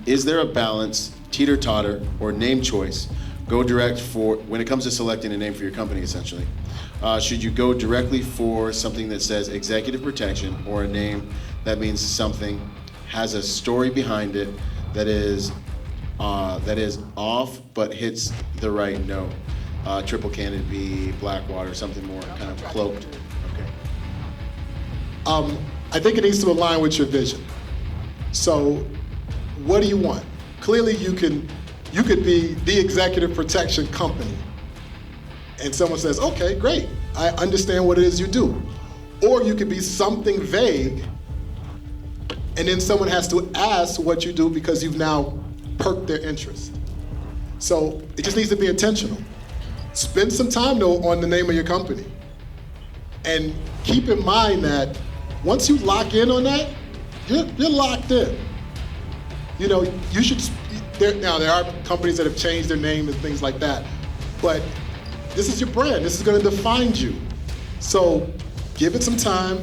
is there a balance, teeter-totter, or name choice? Go direct for, when it comes to selecting a name for your company, essentially. Should you go directly for something that says executive protection, or a name that means something, has a story behind it, that is off but hits the right note? Triple canopy, Blackwater, something more kind of cloaked. Okay. I think it needs to align with your vision. So, what do you want? Clearly, you could be the executive protection company, and someone says, "Okay, great, I understand what it is you do." Or you could be something vague, and then someone has to ask what you do because you've now perked their interest. So it just needs to be intentional. Spend some time though on the name of your company, and keep in mind that once you lock in on that, you're locked in. You know, you should. Now there are companies that have changed their name and things like that, but this is your brand. This is going to define you. So give it some time.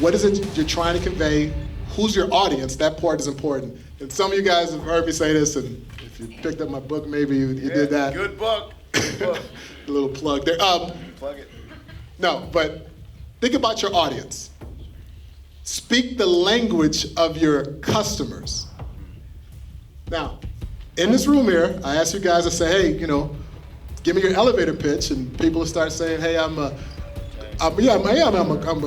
What is it you're trying to convey? Who's your audience? That part is important. And some of you guys have heard me say this, and if you picked up my book, maybe you did that. Good book. Good book. A little plug there. Plug it. No, but think about your audience. Speak the language of your customers. Now, in this room here, I ask you guys to say, hey, you know, give me your elevator pitch, and people will start saying, hey, I'm an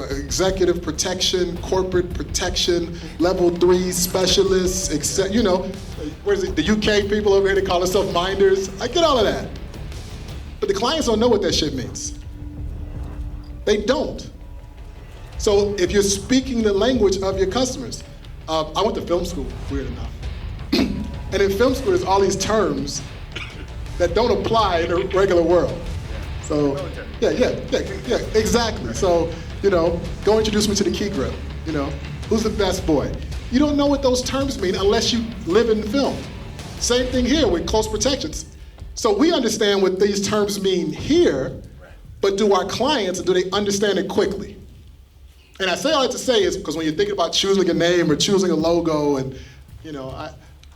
executive protection, corporate protection, level 3 specialist, you know, where is it? The UK people over here, they call themselves minders. I get all of that. But the clients don't know what that shit means. They don't. So if you're speaking the language of your customers, I went to film school, weird enough. And in film school, there's all these terms that don't apply in the regular world. So, yeah, exactly. So, you know, go introduce me to the key grip. You know, who's the best boy? You don't know what those terms mean unless you live in film. Same thing here with close protections. So we understand what these terms mean here, but do our clients, do they understand it quickly? And I say all that to say is because when you're thinking about choosing a name or choosing a logo, and you know,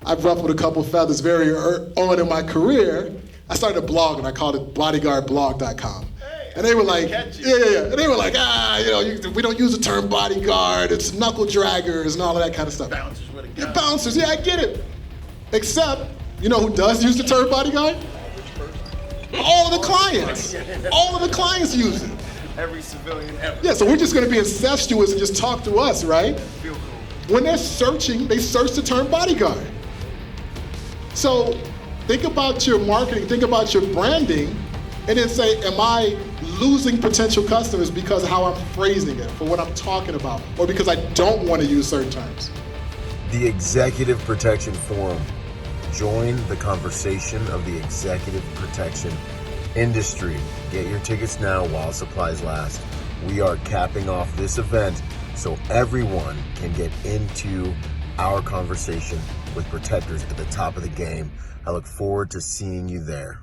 I've ruffled a couple feathers very on in my career. I started a blog and I called it bodyguardblog.com. And they were like, yeah. And they were like, you know, we don't use the term bodyguard. It's knuckle draggers and all of that kind of stuff. Bouncers with a gun. Yeah, bouncers, yeah, I get it. Except, you know who does use the term bodyguard? All of the clients. All of the clients use it. Every civilian ever. Yeah, so we're just going to be incestuous and just talk to us, right? Feel cool. When they're searching, they search the term bodyguard. So think about your marketing, think about your branding, and then say, am I losing potential customers because of how I'm phrasing it, for what I'm talking about, or because I don't want to use certain terms? The Executive Protection Forum. Join the conversation of the executive protection industry. Get your tickets now while supplies last. We are capping off this event so everyone can get into our conversation with protectors at the top of the game. I look forward to seeing you there.